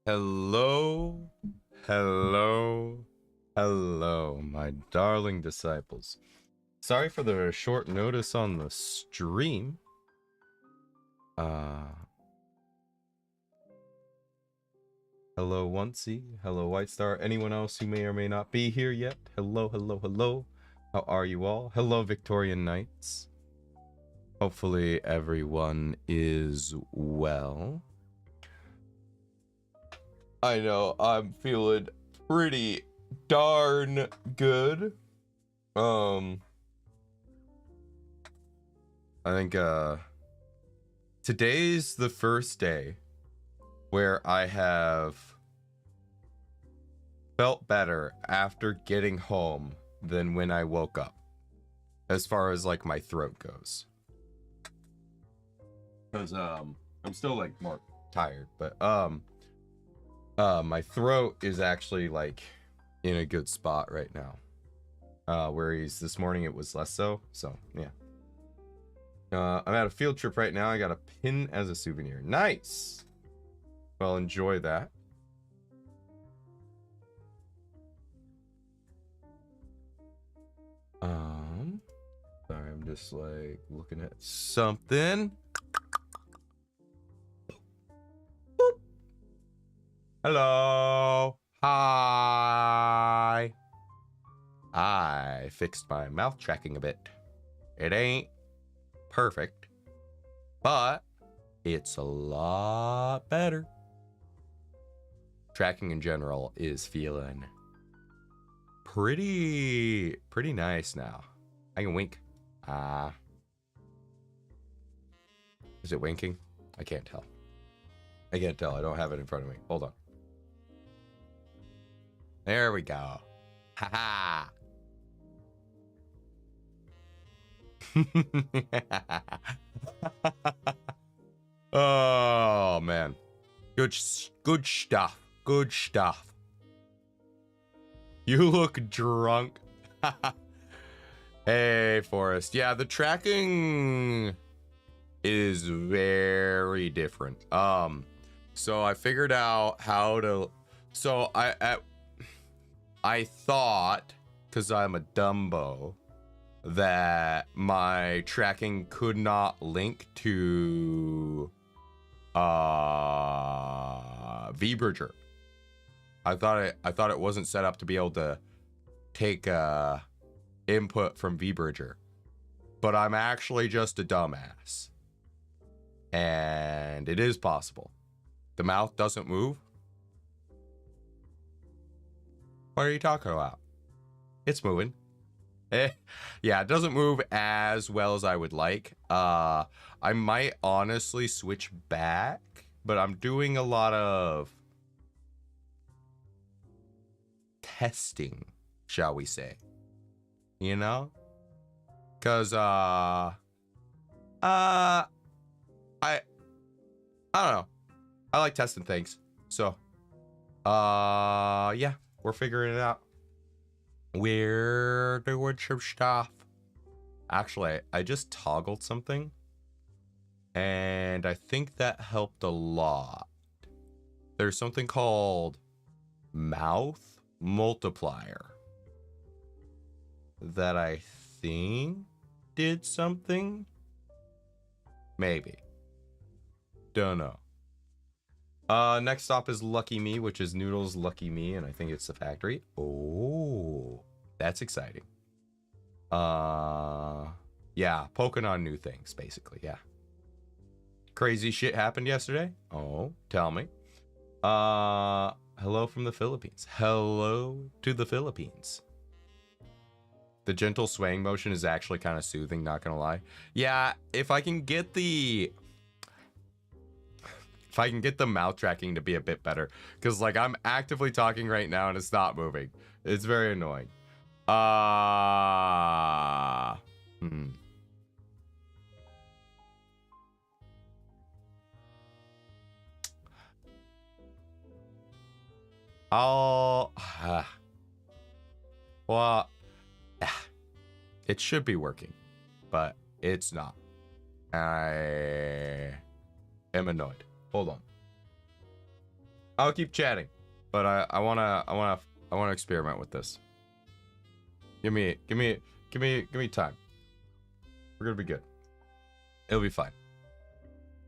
Hello, hello, hello, my darling disciples. Sorry for the short notice on the stream. Hello, Oncey. Hello, White Star. Anyone else who may or may not be here yet? Hello, hello, hello. How are you all? Hello, Victorian Knights. Hopefully everyone is well. I know, I'm feeling pretty darn good. I think today's the first day where I have felt better after getting home than when I woke up, as far as like my throat goes. Because I'm still like more tired, but my throat is actually like in a good spot right now. Whereas this morning it was less so yeah. I'm at a field trip right now. I got a pin as a souvenir. Nice. Well, enjoy that. Sorry, I'm just like looking at something. Boop. Hello. Hi. I fixed my mouth tracking a bit. It ain't perfect, but it's a lot better. Tracking in general is feeling pretty nice now. I can wink. Is it winking? I can't tell. I can't tell. I don't have it in front of me. Hold on. There we go. Haha. Oh man, good stuff. Good stuff. You look drunk. Hey, Forrest. Yeah, the tracking is very different. So I figured out how to. So I thought, because I'm a Dumbo, that my tracking could not link to VBridger. I thought it wasn't set up to be able to take input from VBridger, but I'm actually just a dumbass, and it is possible. The mouth doesn't move. What are you talking about? It's moving. Yeah, it doesn't move as well as I would like. I might honestly switch back, but I'm doing a lot of testing, shall we say. You know? Cause I don't know. I like testing things. So yeah, we're figuring it out. We're doing some stuff. Actually, I just toggled something, and I think that helped a lot. There's something called mouth multiplier that I think did something. Maybe. Don't know. Next stop is Lucky Me, which is Noodles Lucky Me, and I think it's the factory. Oh, that's exciting. Yeah, poking on new things, basically, yeah. Crazy shit happened yesterday? Oh, tell me. Hello from the Philippines. Hello to the Philippines. The gentle swaying motion is actually kind of soothing, not gonna lie. Yeah, if I can get the mouth tracking to be a bit better, because like I'm actively talking right now and it's not moving. It's very annoying. I'll well, it should be working, but it's not. I am annoyed. Hold on. I'll keep chatting, but I wanna experiment with this. Give me time. We're gonna be good. It'll be fine.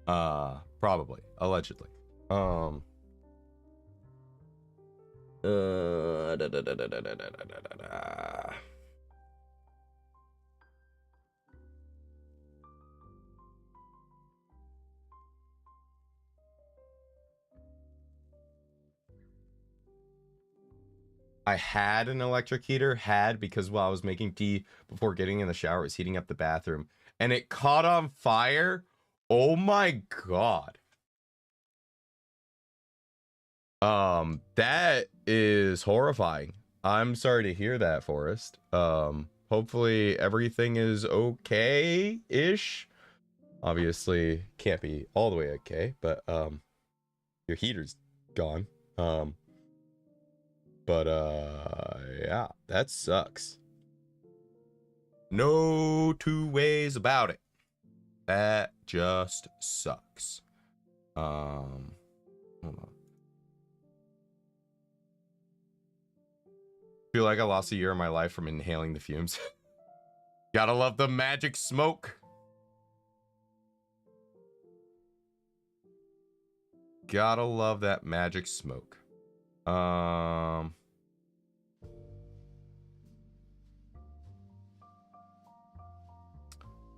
Probably, allegedly. Da, da, da, da, da, da, da, da, da. I had an electric heater, because while I was making tea before getting in the shower, it was heating up the bathroom, and it caught on fire. Oh my god. That is horrifying. I'm sorry to hear that, Forrest. Hopefully everything is okay-ish. Obviously, can't be all the way okay, but, your heater's gone. But, yeah, that sucks. No two ways about it. That just sucks. Hold on. Feel like I lost a year of my life from inhaling the fumes. Gotta love the magic smoke. Gotta love that magic smoke.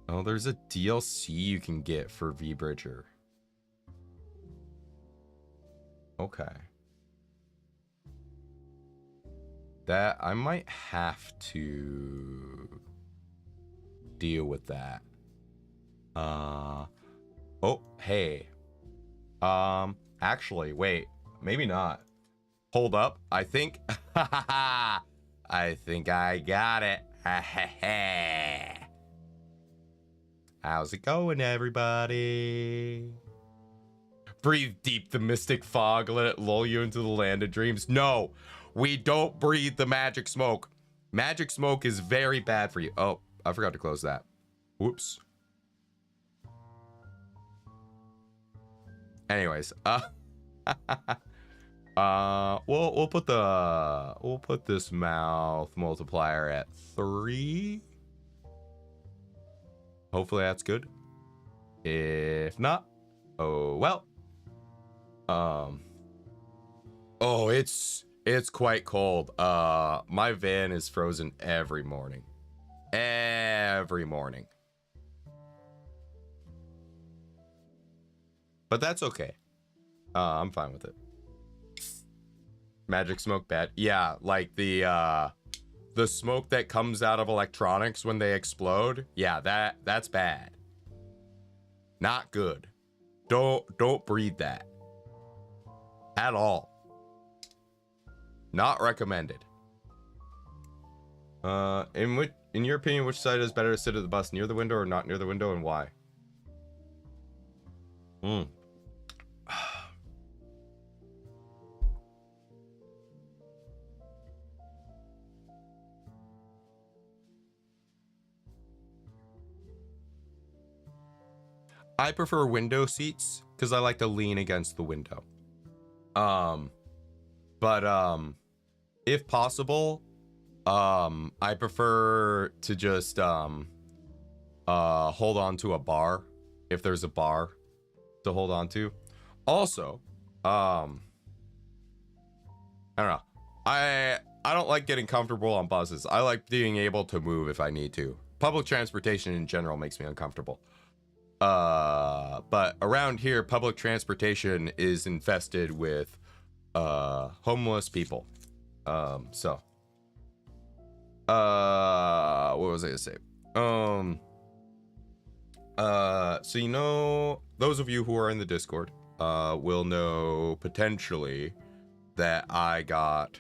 Oh, there's a DLC you can get for V-Bridger. Okay. That, I might have to deal with that. Oh, hey. Actually, wait. Maybe not. Hold up. I think... I think I got it. How's it going, everybody? Breathe deep the mystic fog. Let it lull you into the land of dreams. No, we don't breathe the magic smoke. Magic smoke is very bad for you. Oh, I forgot to close that. Whoops. Anyways, we'll put this mouth multiplier at 3. Hopefully that's good. If not, oh well. Oh, it's quite cold. My van is frozen every morning. Every morning. But that's okay. I'm fine with it. Magic smoke bad. Yeah, like the smoke that comes out of electronics when they explode. Yeah, that's bad. Not good. Don't breathe that. At all. Not recommended. In your opinion, which side is better to sit at the bus, near the window or not near the window, and why? I prefer window seats because I like to lean against the window. But if possible, I prefer to just hold on to a bar if there's a bar to hold on to. Also, I don't know. I don't like getting comfortable on buses. I like being able to move if I need to. Public transportation in general makes me uncomfortable. But around here, public transportation is infested with homeless people. So what was I gonna say? So you know, those of you who are in the Discord will know potentially that I got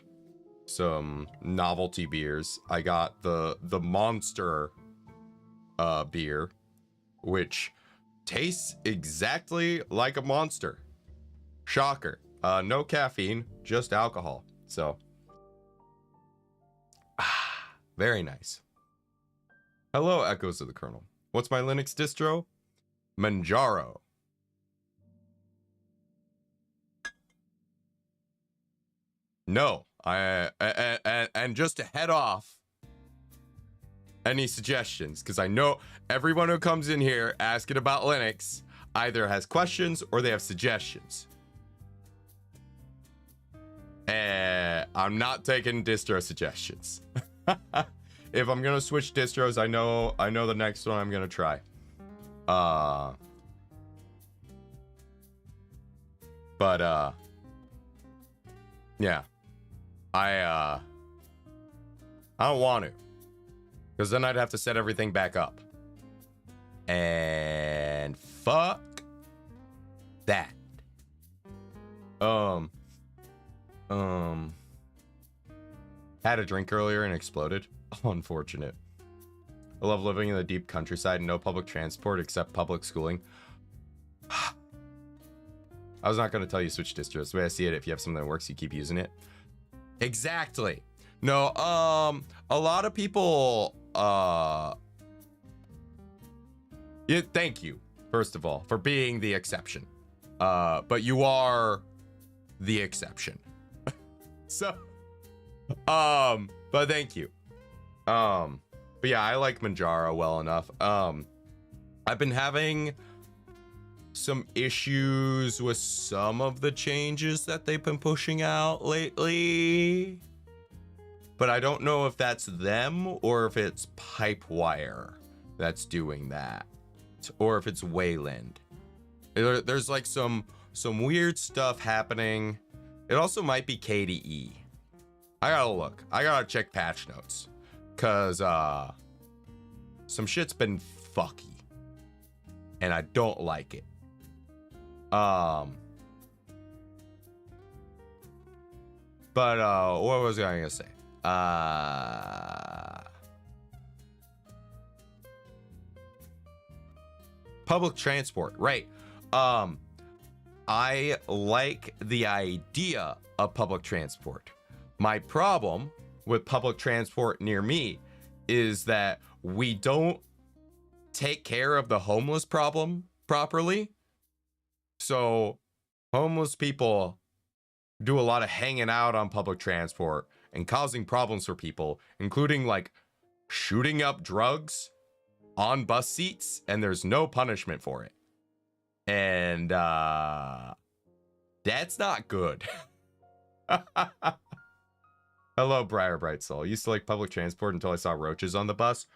some novelty beers. I got the Monster beer, which tastes exactly like a Monster. Shocker. No caffeine, just alcohol. So very nice. Hello, Echoes of the Kernel. What's my Linux distro? Manjaro. No, and just to head off any suggestions, because I know everyone who comes in here asking about Linux either has questions or they have suggestions. And I'm not taking distro suggestions. If I'm gonna switch distros, I know the next one I'm gonna try. But yeah, I don't want to, because then I'd have to set everything back up, and fuck that. Had a drink earlier and exploded. Unfortunate. I love living in the deep countryside and no public transport except public schooling. I was not going to tell you switch distros. The way I see it, if you have something that works, you keep using it. Exactly. No, a lot of people, yeah, thank you, first of all, for being the exception. But you are the exception. So, but thank you. But yeah, I like Manjaro well enough. I've been having some issues with some of the changes that they've been pushing out lately, but I don't know if that's them or if it's Pipewire that's doing that, or if it's Wayland. There's like some weird stuff happening. It also might be KDE. I gotta look. I gotta check patch notes, cause some shit's been fucky, and I don't like it. But what was I gonna say? Public transport, right? I like the idea of public transport. My problem with public transport near me is that we don't take care of the homeless problem properly. So homeless people do a lot of hanging out on public transport and causing problems for people, including like shooting up drugs on bus seats, and there's no punishment for it. And that's not good. Hello, Briar Bright Soul. Used to like public transport until I saw roaches on the bus.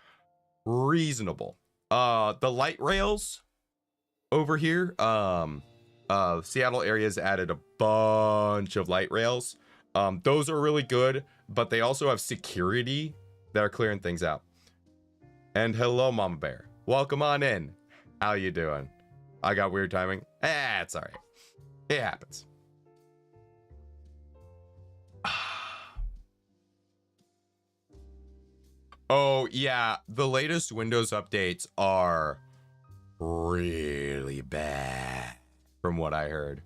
Reasonable. The light rails over here, Seattle area's added a bunch of light rails. Those are really good, but they also have security that are clearing things out. And hello, Mama Bear. Welcome on in. How you doing? I got weird timing. It's all right. It happens. Oh, yeah. The latest Windows updates are really bad, from what I heard.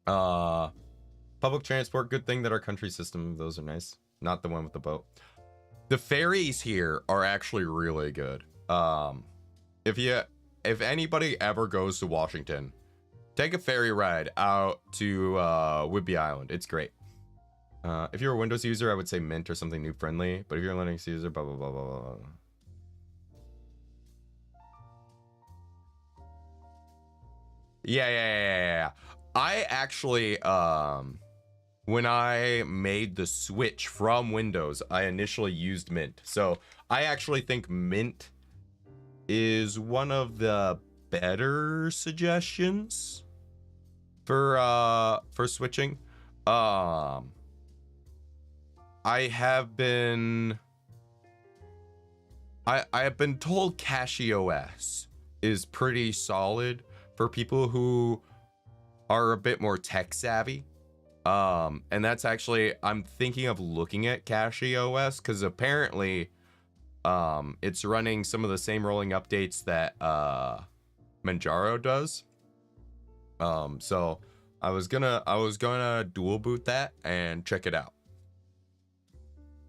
Public transport, good thing that our country system, those are nice. Not the one with the boat. The ferries here are actually really good. If anybody ever goes to Washington, take a ferry ride out to Whidbey Island. It's great. If you're a Windows user, I would say Mint or something new friendly. But if you're a Linux user, blah, blah, blah, blah, blah. Yeah. I actually, when I made the switch from Windows, I initially used Mint. So I actually think Mint is one of the better suggestions for switching. I have been told CachyOS is pretty solid for people who are a bit more tech savvy. And that's actually, I'm thinking of looking at CachyOS because apparently it's running some of the same rolling updates that Manjaro does. So I was gonna dual boot that and check it out.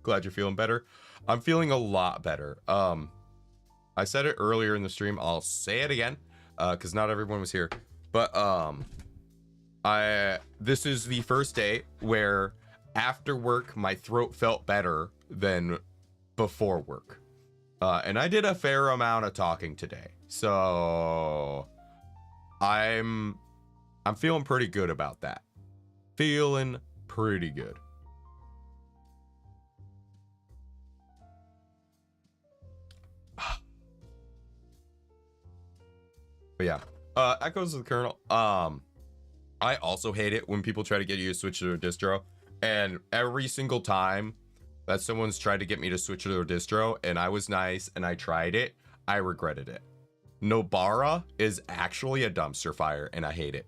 Glad you're feeling better. I'm feeling a lot better. I said it earlier in the stream. I'll say it again, because not everyone was here. But This is the first day where after work my throat felt better than before work. And I did a fair amount of talking today. So I'm feeling pretty good about that. Feeling pretty good. But yeah. Echoes of the kernel. I also hate it when people try to get you to switch to their distro. And every single time that someone's tried to get me to switch to their distro and I was nice and I tried it, I regretted it. Nobara is actually a dumpster fire and I hate it.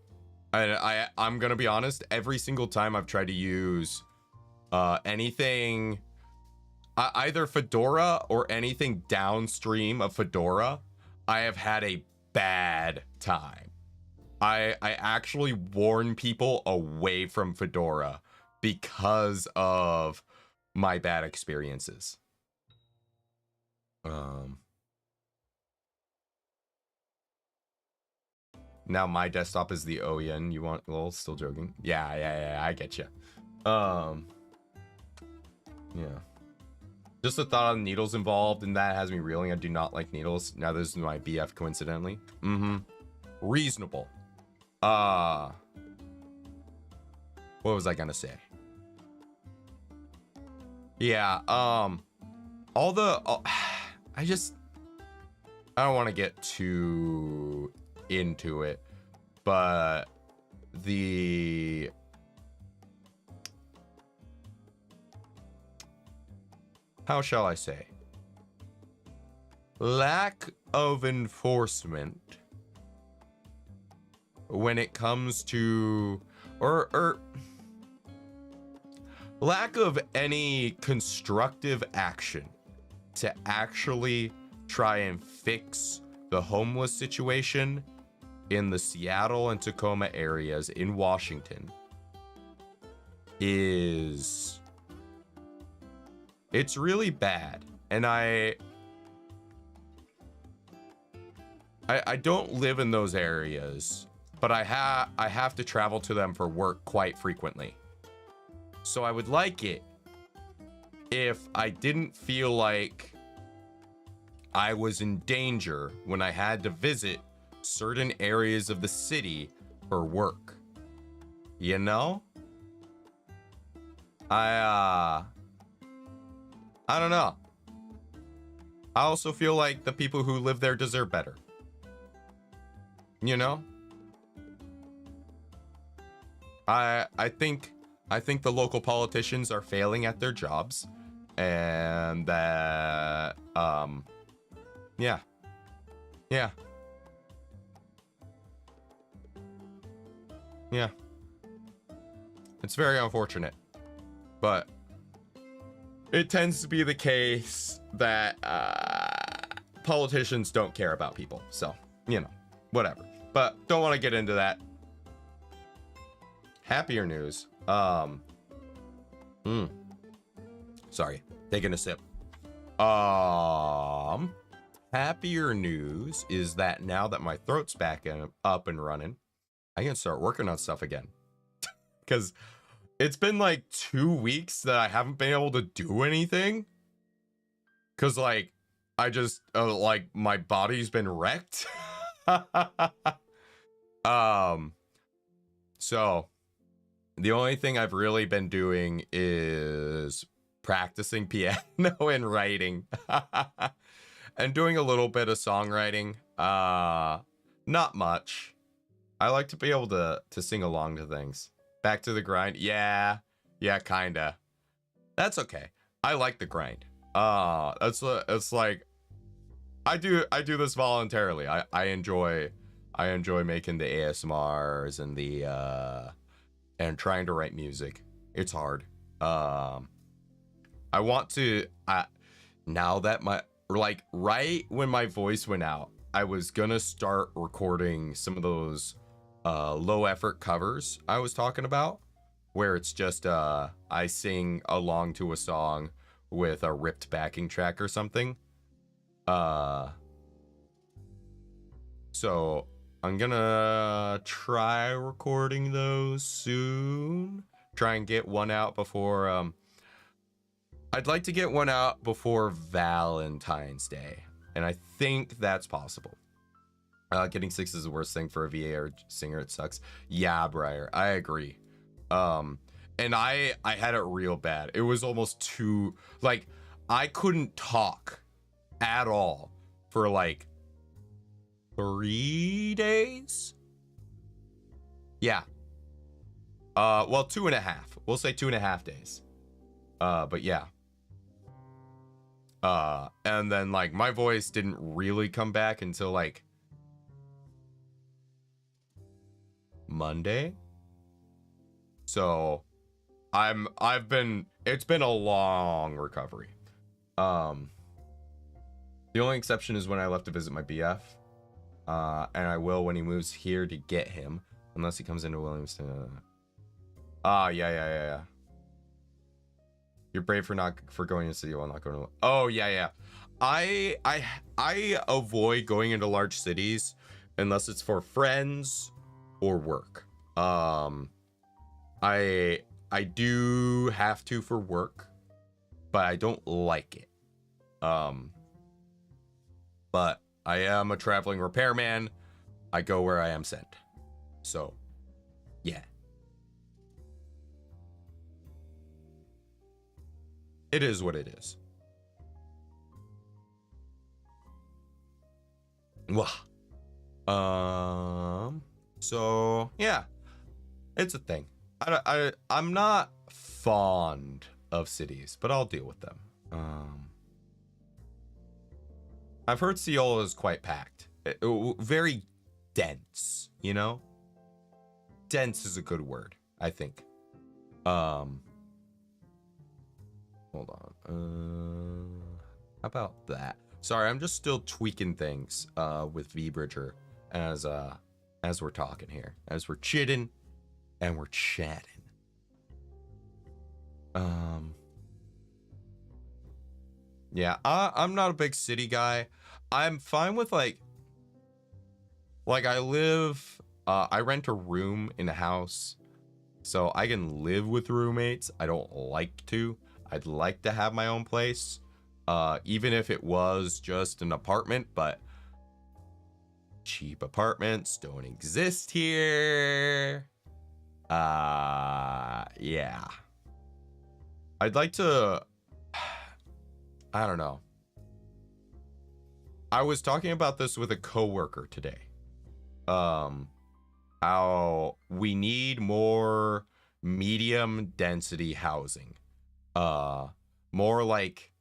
And I'm gonna be honest, every single time I've tried to use anything, either Fedora or anything downstream of Fedora, I have had a bad time. I actually warn people away from Fedora because of my bad experiences. Now my desktop is the OEN. You want? Well, still joking. Yeah. I get you. Yeah. Just the thought of needles involved, and that has me reeling. I do not like needles. Now this is my BF, coincidentally. Reasonable. What was I gonna say? Yeah. I don't want to get too into it, but how shall I say? Lack of enforcement when it comes to, or lack of any constructive action to actually try and fix the homeless situation in the Seattle and Tacoma areas in Washington it's really bad. And I don't live in those areas, but I have to travel to them for work quite frequently. So I would like it if I didn't feel like I was in danger when I had to visit certain areas of the city for work. You know? I don't know. I also feel like the people who live there deserve better. You know? I think the local politicians are failing at their jobs, and that yeah. It's very unfortunate, but it tends to be the case that politicians don't care about people. So, you know, whatever. But don't want to get into that. Happier news. Sorry, taking a sip. Happier news is that now that my throat's back up and running, I can start working on stuff again. Because it's been like 2 weeks that I haven't been able to do anything. Because, like, I just, like, my body's been wrecked. So, the only thing I've really been doing is practicing piano and writing. And doing a little bit of songwriting. Not much. I like to be able to sing along to things. Back to the grind. Yeah, kinda. That's okay. I like the grind. It's like I do this voluntarily. I enjoy making the ASMRs and and trying to write music. It's hard. I want to now that right when my voice went out, I was gonna start recording some of those low effort covers I was talking about, where it's just I sing along to a song with a ripped backing track or something. So I'm gonna try recording those soon. Try and get one out before I'd like to get one out before Valentine's Day, and I think that's possible. Getting 6 is the worst thing for a VA or singer. It sucks. Yeah, Briar, I agree. And I had it real bad. It was almost too, like, I couldn't talk at all for like 3 days. Yeah. Well, 2.5. We'll say 2.5 days. But yeah. And then like my voice didn't really come back until like Monday. So it's been a long recovery. The only exception is when I left to visit my BF. And I will when he moves here to get him, unless he comes into Williamston. Yeah. You're brave for going to city while not going to. Oh yeah. I avoid going into large cities unless it's for friends or work. I do have to for work, but I don't like it. But I am a traveling repairman. I go where I am sent. So, yeah. It is what it is. So yeah, it's a thing. I'm not fond of cities, but I'll deal with them. I've heard Seoul is quite packed. Very dense, you know? Dense is a good word, I think. Hold on. How about that? Sorry, I'm just still tweaking things with VBridger as we're talking here, as we're chitting and we're chatting. Yeah, I'm not a big city guy. I'm fine with like I live, I rent a room in a house, so I can live with roommates. I don't like to. I'd like to have my own place, even if it was just an apartment, but cheap apartments don't exist here. Yeah. I'd like to, I don't know. I was talking about this with a coworker today. How we need more medium density housing. More like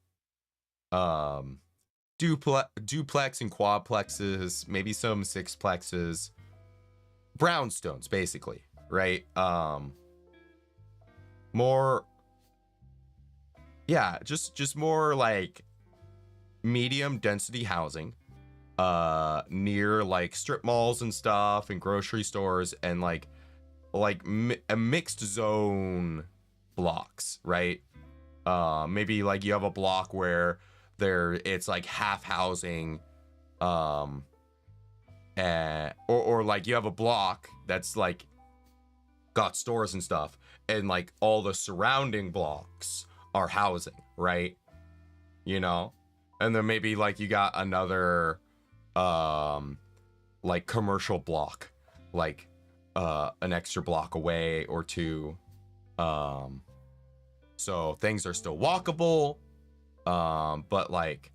duplex and quadplexes, maybe some sixplexes, brownstones basically, right? More, yeah, just more like medium density housing near like strip malls and stuff and grocery stores, and like a mixed zone blocks, right? Maybe like you have a block where it's like half housing, or like you have a block that's like got stores and stuff, and like all the surrounding blocks are housing, right? You know, and then maybe like you got another like commercial block, like an extra block away or two, so things are still walkable, but like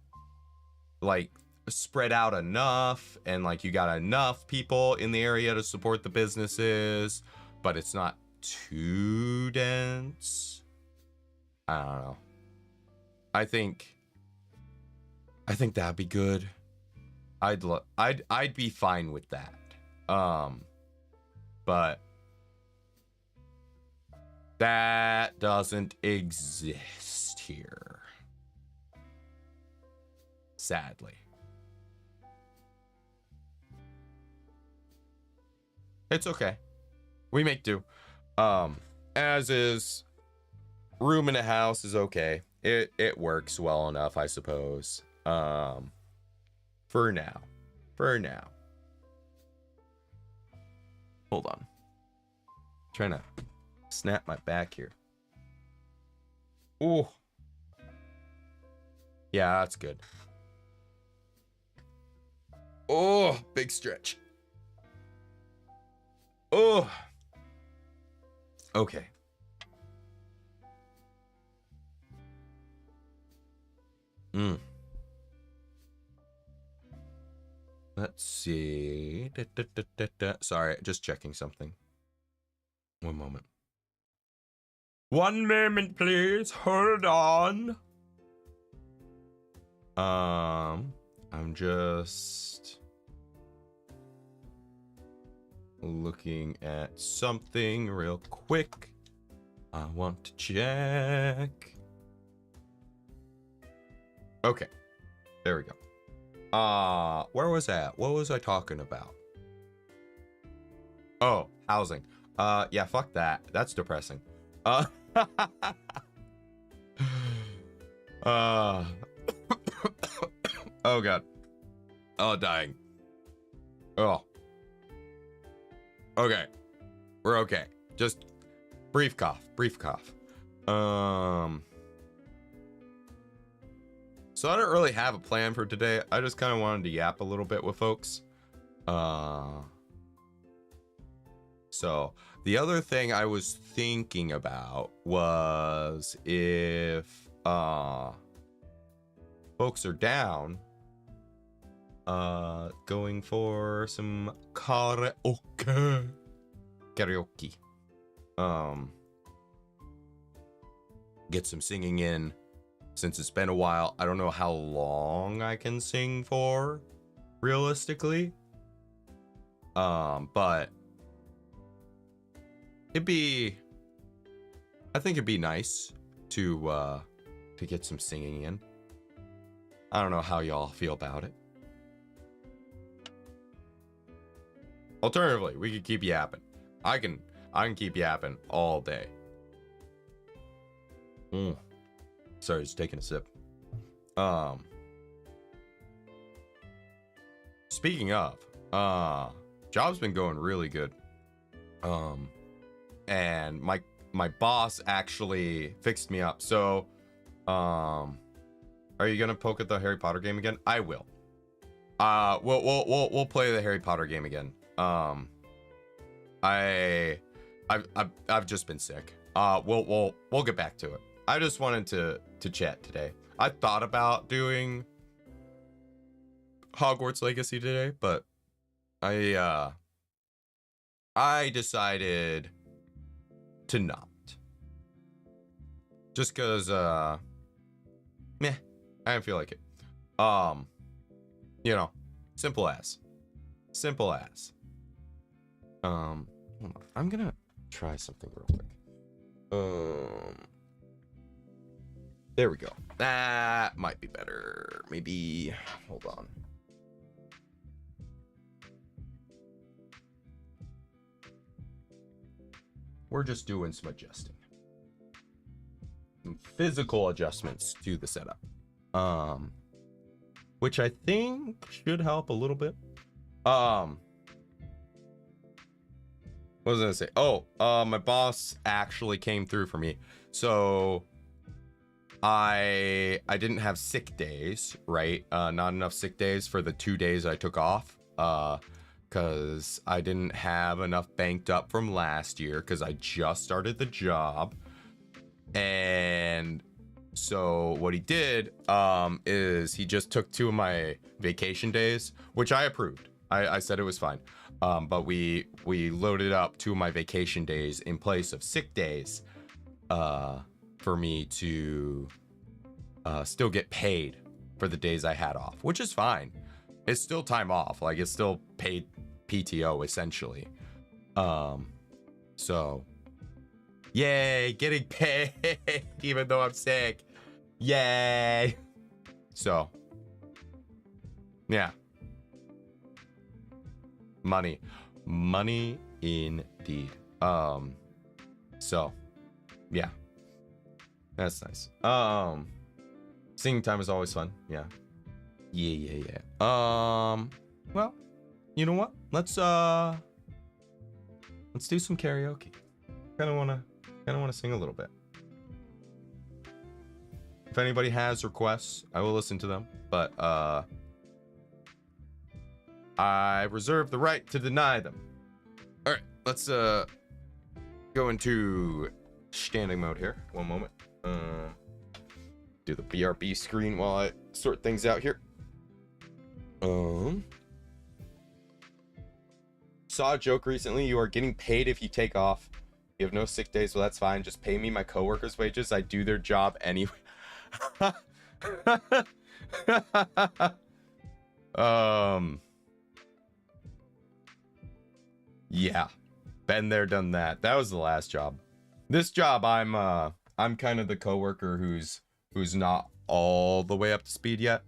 spread out enough, and like you got enough people in the area to support the businesses, but it's not too dense. I don't know. I think that'd be good. I'd be fine with that. But that doesn't exist here, sadly. It's okay. We make do. As is, room in a house is okay. It works well enough, I suppose. For now. Hold on. Trying to snap my back here. Ooh. Yeah, that's good. Oh, big stretch. Oh. Okay. Let's see. Sorry, just checking something. One moment. One moment, please. Hold on. I'm just looking at something real quick. I want to check. Okay. There we go. Where was that? What was I talking about? Oh, housing. Yeah, fuck that. That's depressing. Uh, oh god. Oh, dying. Oh. Okay. We're okay. Just brief cough. So I don't really have a plan for today. I just kind of wanted to yap a little bit with folks. So the other thing I was thinking about was if folks are down, going for some karaoke. Get some singing in. Since it's been a while, I don't know how long I can sing for, realistically. But I think it'd be nice to get some singing in. I don't know how y'all feel about it. Alternatively, we could keep yapping. I can keep yapping all day. Sorry, just taking a sip. Speaking of, job's been going really good. And my boss actually fixed me up. So, are you gonna poke at the Harry Potter game again? I will. We'll play the Harry Potter game again. I've just been sick. We'll get back to it. I just wanted to chat today. I thought about doing Hogwarts Legacy today, but I decided to not. Just cause meh, I didn't feel like it. You know, simple as. Hold on. I'm gonna try something real quick. There we go. That might be better. Maybe, hold on. We're just doing some adjusting. Some physical adjustments to the setup. Which I think should help a little bit. What was I gonna say? Oh, my boss actually came through for me. So I didn't have sick days, right? Not enough sick days for the 2 days I took off. Because I didn't have enough banked up from last year because I just started the job. And so what he did is he just took 2 of my vacation days, which I approved. I said it was fine. But we loaded up 2 of my vacation days in place of sick days for me to still get paid for the days I had off, which is fine. It's still time off. Like, it's still paid PTO, essentially. So, yay, getting paid, even though I'm sick. Yay. So, yeah. Money indeed. So, yeah. That's nice. Singing time is always fun. Yeah. Well, you know what? Let's Let's do some karaoke. Kind of wanna sing a little bit. If anybody has requests, I will listen to them. But I reserve the right to deny them. All right, let's go into standing mode here. One moment. Do the BRB screen while I sort things out here. Saw a joke recently. You are getting paid if you take off. You have no sick days. Well, that's fine. Just pay me my coworkers' wages. I do their job anyway. Yeah. Been there, done that. That was the last job. This job, I'm kind of the coworker who's not all the way up to speed yet.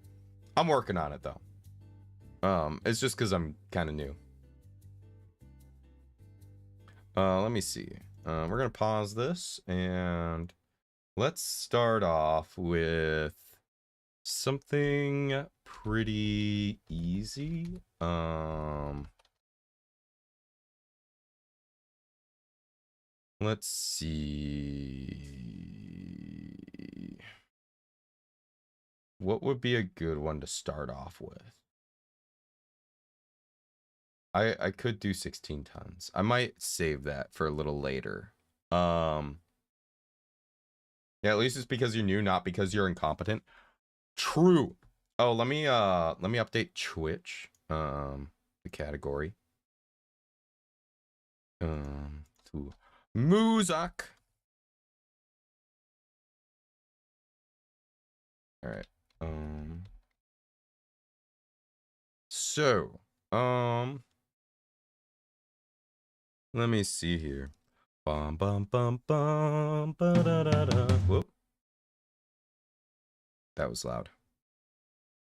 I'm working on it though. It's just because I'm kind of new. Let me see. We're gonna pause this and let's start off with something pretty easy. Let's see. What would be a good one to start off with? I could do 16 tons. I might save that for a little later. Yeah, at least it's because you're new, not because you're incompetent. True. Oh, let me update Twitch. The category. To Muzak. All right. So, let me see here. Bum bum bum bum ba da da da. Whoop. That was loud.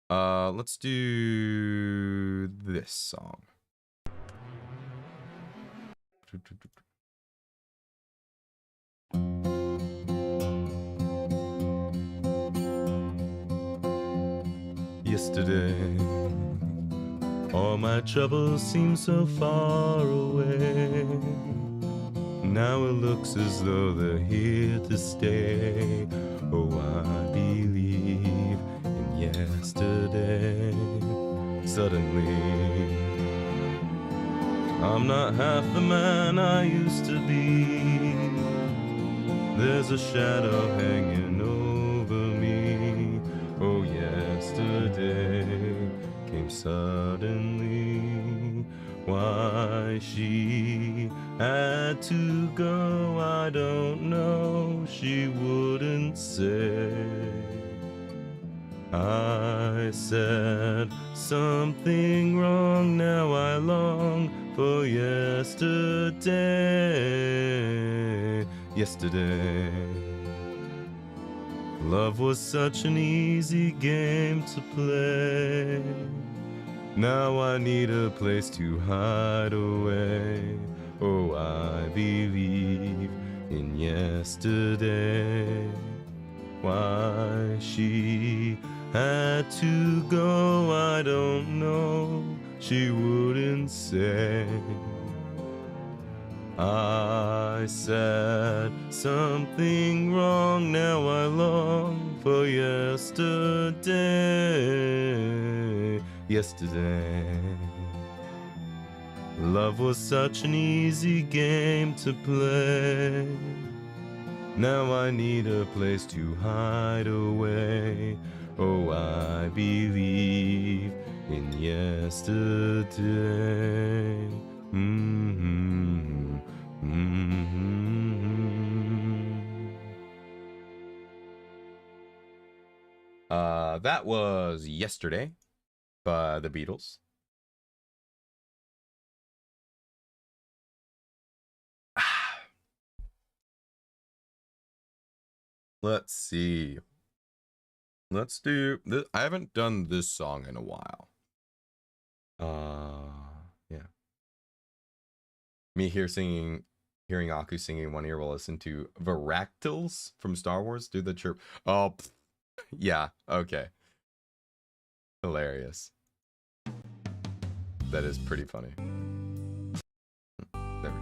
Let's do this song. Yesterday, all my troubles seem so far away. Now it looks as though they're here to stay. Oh, I believe in yesterday. Suddenly, I'm not half the man I used to be. There's a shadow hanging over me. Oh, yesterday came suddenly. Why she had to go, I don't know. She wouldn't say. I said something wrong, now I long for yesterday. Yesterday, love was such an easy game to play. Now I need a place to hide away. Oh, I believe in yesterday. Why she had to go, I don't know. She wouldn't say. I said something wrong, now I long for yesterday. Yesterday, love was such an easy game to play. Now I need a place to hide away. Oh, I believe in yesterday. That was Yesterday by the Beatles. Let's see. Let's do this. I haven't done this song in a while. Yeah. Me here singing, hearing Aku singing in one ear will listen to Varactyls from Star Wars do the chirp. Oh, yeah. Okay. Hilarious. That is pretty funny. There we go.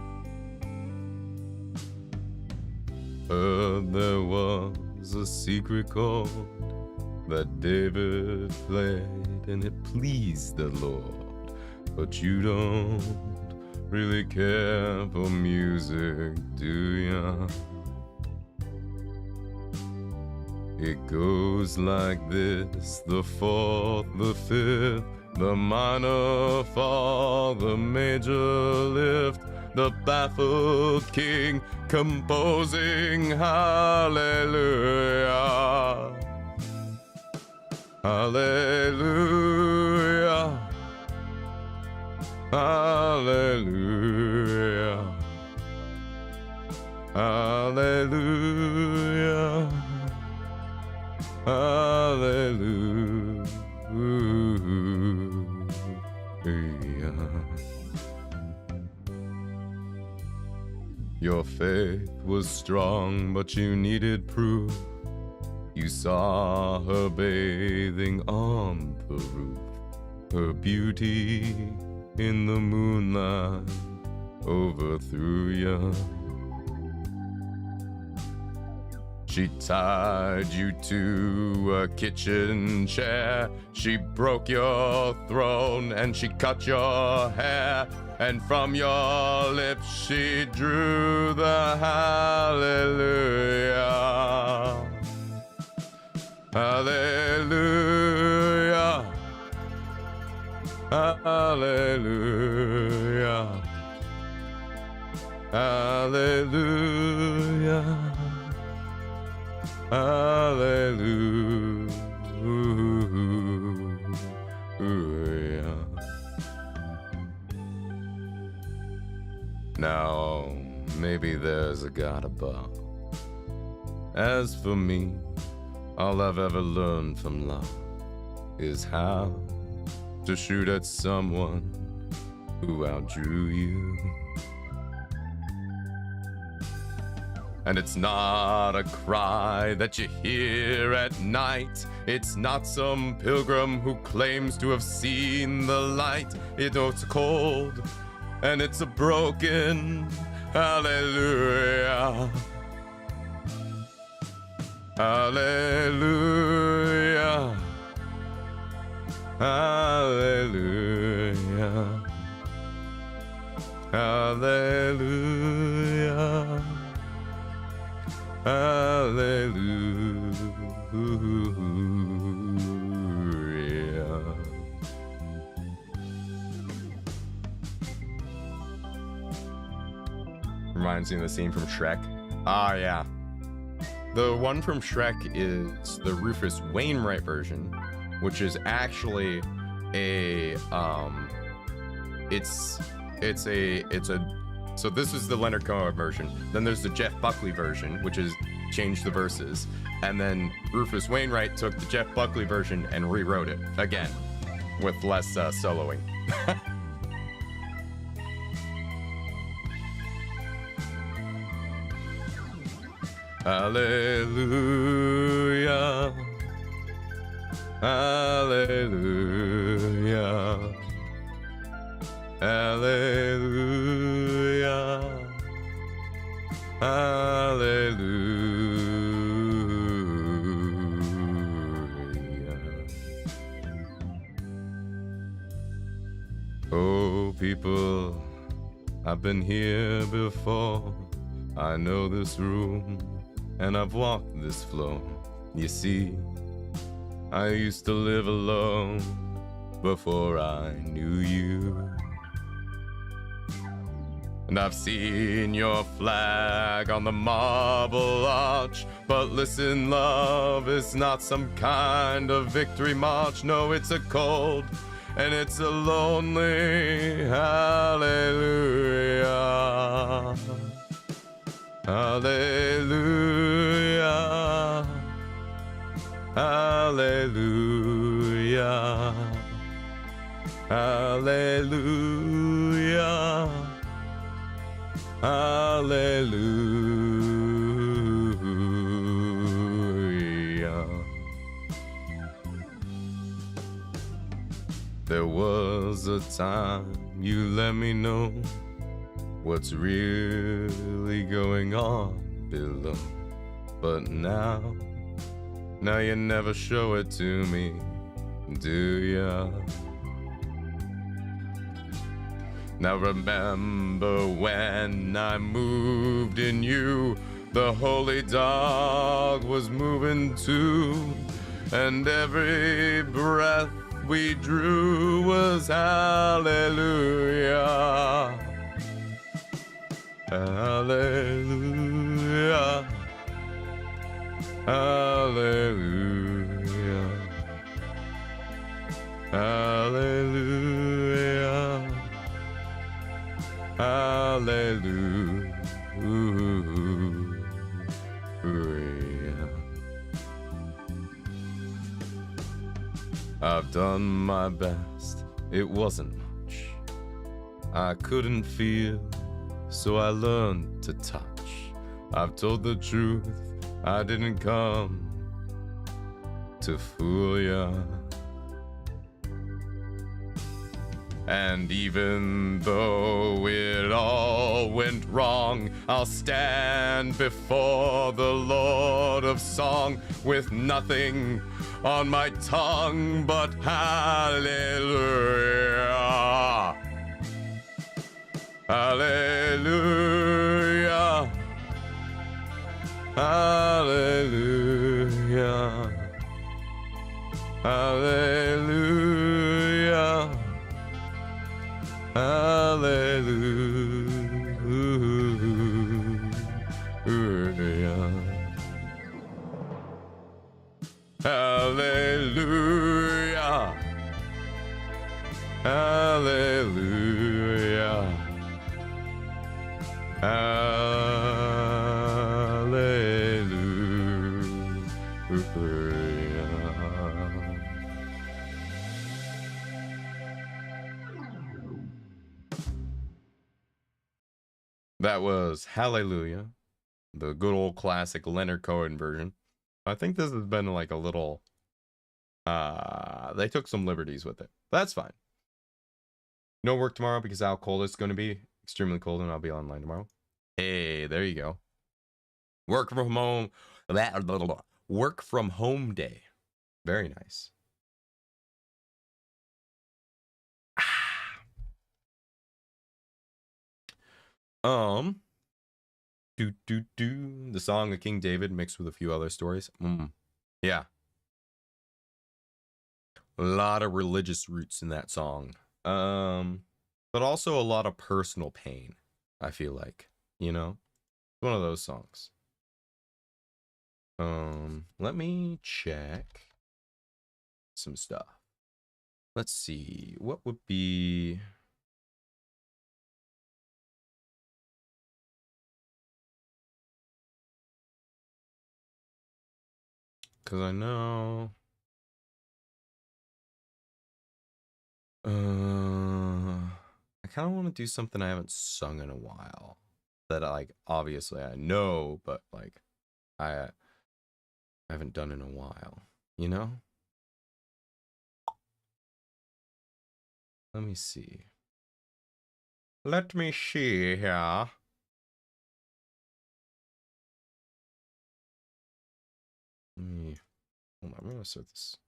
Heard there was a secret chord that David played and it pleased the Lord. But you don't really care for music, do ya? It goes like this: the fourth, the fifth, the minor fall, the major lift, the baffled king composing hallelujah. Hallelujah. Hallelujah. Hallelujah. Hallelujah. Your faith was strong, but you needed proof. You saw her bathing on the roof, her beauty in the moonlight overthrew you. She tied you to a kitchen chair. She broke your throne and she cut your hair. And from your lips she drew the hallelujah. Hallelujah. Hallelujah. Hallelujah. Hallelujah. Now, maybe there's a God above. As for me, all I've ever learned from love is how to shoot at someone who outdrew you. And it's not a cry that you hear at night. It's not some pilgrim who claims to have seen the light. It's cold and it's a broken hallelujah. Hallelujah. Hallelujah. Hallelujah. Hallelujah. Reminds me of the scene from Shrek. Ah, yeah. The one from Shrek is the Rufus Wainwright version, which is actually a so this is the Leonard Cohen version. Then there's the Jeff Buckley version, which is changed the verses. And then Rufus Wainwright took the Jeff Buckley version and rewrote it again with less soloing. Hallelujah. Hallelujah. Hallelujah. Hallelujah. Oh, people, I've been here before. I know this room, and I've walked this floor. You see, I used to live alone before I knew you. And I've seen your flag on the marble arch. But listen, love, it's not some kind of victory march. No, it's a cold and it's a lonely hallelujah. Hallelujah. Hallelujah. Hallelujah. Hallelujah. There was a time you let me know what's really going on below. but now you never show it to me, do ya? Now remember when I moved in you, the holy dog was moving too, and every breath we drew was hallelujah. Hallelujah. Hallelujah. Hallelujah. Hallelujah. I've done my best, it wasn't much. I couldn't feel, so I learned to touch. I've told the truth, I didn't come to fool ya. And even though it all went wrong, I'll stand before the Lord of Song with nothing on my tongue but hallelujah. Hallelujah. Hallelujah. Hallelujah. Hallelujah. Hallelujah. Hallelujah. Hallelujah. That was Hallelujah, the good old classic Leonard Cohen version. I think this has been like a little, they took some liberties with it. That's fine. No work tomorrow because how cold it's going to be. Extremely cold, and I'll be online tomorrow. Hey, there you go. Work from home. Work from home day. Very nice. The song of King David mixed with a few other stories. Yeah. A lot of religious roots in that song. But also a lot of personal pain, I feel like, you know? One of those songs. Let me check some stuff. Let's see. What would be... Because I know... I kind of want to do something I haven't sung in a while. That, like, obviously I know, but, like, I haven't done in a while, you know? Let me see. Let me see here. Hold on, I'm gonna start this.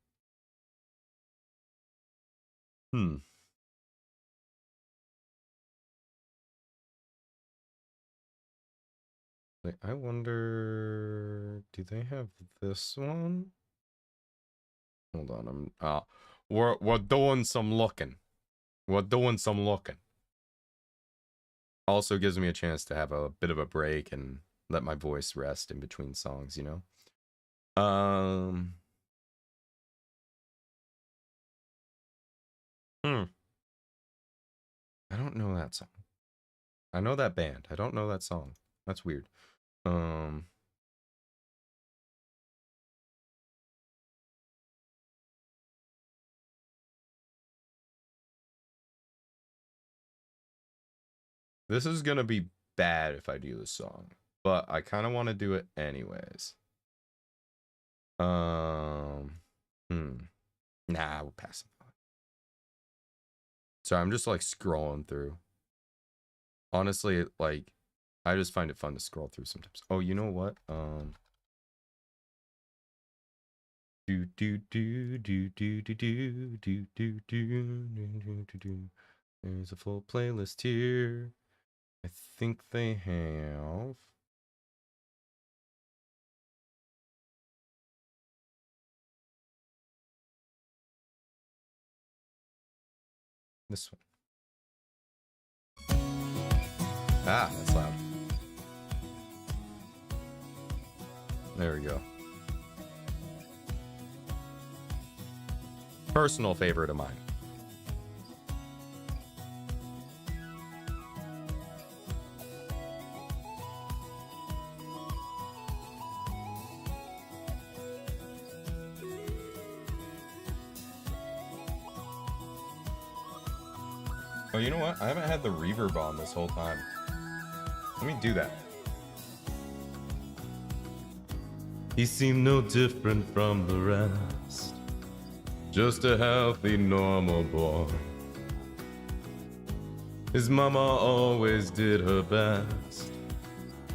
I wonder, do they have this one? Hold on, we're doing some looking. We're doing some looking. Also gives me a chance to have a bit of a break and let my voice rest in between songs, you know? I don't know that song. I know that band. I don't know that song. That's weird. This is gonna be bad if I do this song, but I kind of want to do it anyways. Nah, we'll pass it. So I'm just like scrolling through. Honestly, like, I just find it fun to scroll through sometimes. Oh, you know what? Do do do do do do do do do do do do. There's a full playlist here. I think they have this one. Ah, that's loud. There we go. Personal favorite of mine. Oh, you know what? I haven't had the reverb on this whole time. Let me do that. He seemed no different from the rest. Just a healthy, normal boy. His mama always did her best,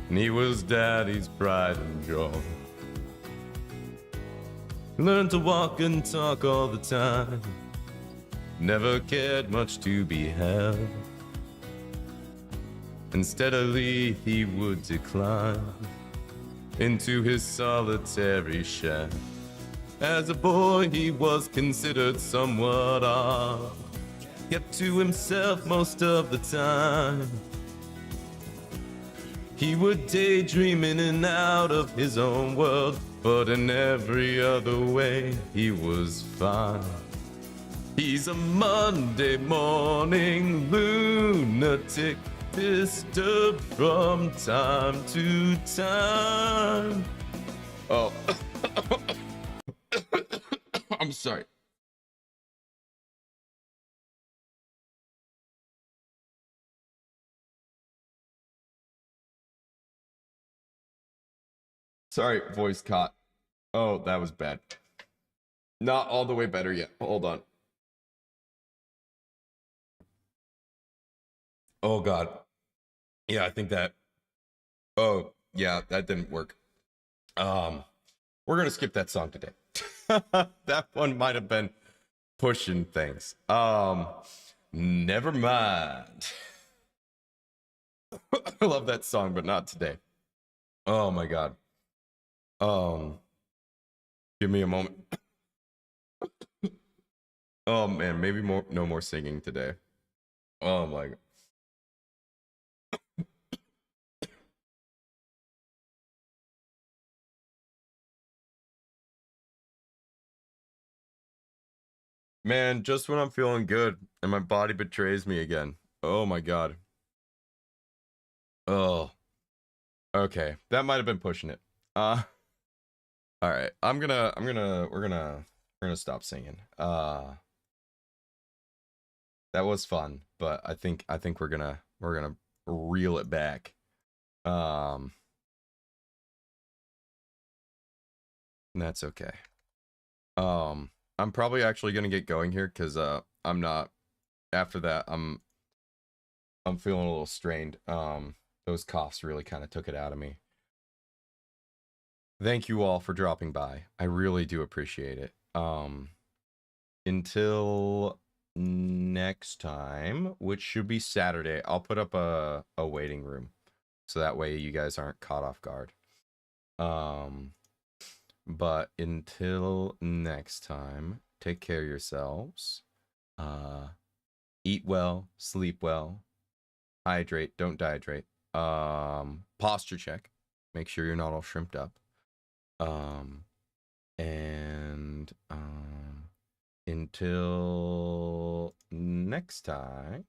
and he was daddy's pride and joy. He learned to walk and talk all the time, never cared much to be held, and steadily he would decline into his solitary shell. As a boy he was considered somewhat odd, kept to himself most of the time. He would daydream in and out of his own world, but in every other way he was fine. He's a Monday morning lunatic, disturbed from time to time. Oh. I'm sorry. Sorry, voice caught. Oh, that was bad. Not all the way better yet. Hold on. Oh, God. Yeah, I think that... Oh, yeah, that didn't work. We're gonna skip that song today. That one might have been pushing things. Never mind. I love that song, but not today. Oh my God. Give me a moment. Oh man, maybe no more singing today. Oh my God. Man, just when I'm feeling good and my body betrays me again. Oh my God. Oh. Okay, that might have been pushing it. All right. We're gonna stop singing. That was fun, but I think we're gonna reel it back. That's okay. I'm probably actually gonna get going here because I'm not. After that, I'm feeling a little strained. Those coughs really kind of took it out of me. Thank you all for dropping by. I really do appreciate it. Until next time, which should be Saturday, I'll put up a waiting room so that way you guys aren't caught off guard. But until next time, take care of yourselves. Eat well, sleep well, hydrate, don't dehydrate. Posture check. Make sure you're not all shrimped up. Until next time.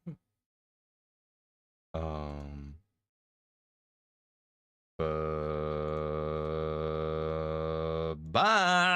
Bye.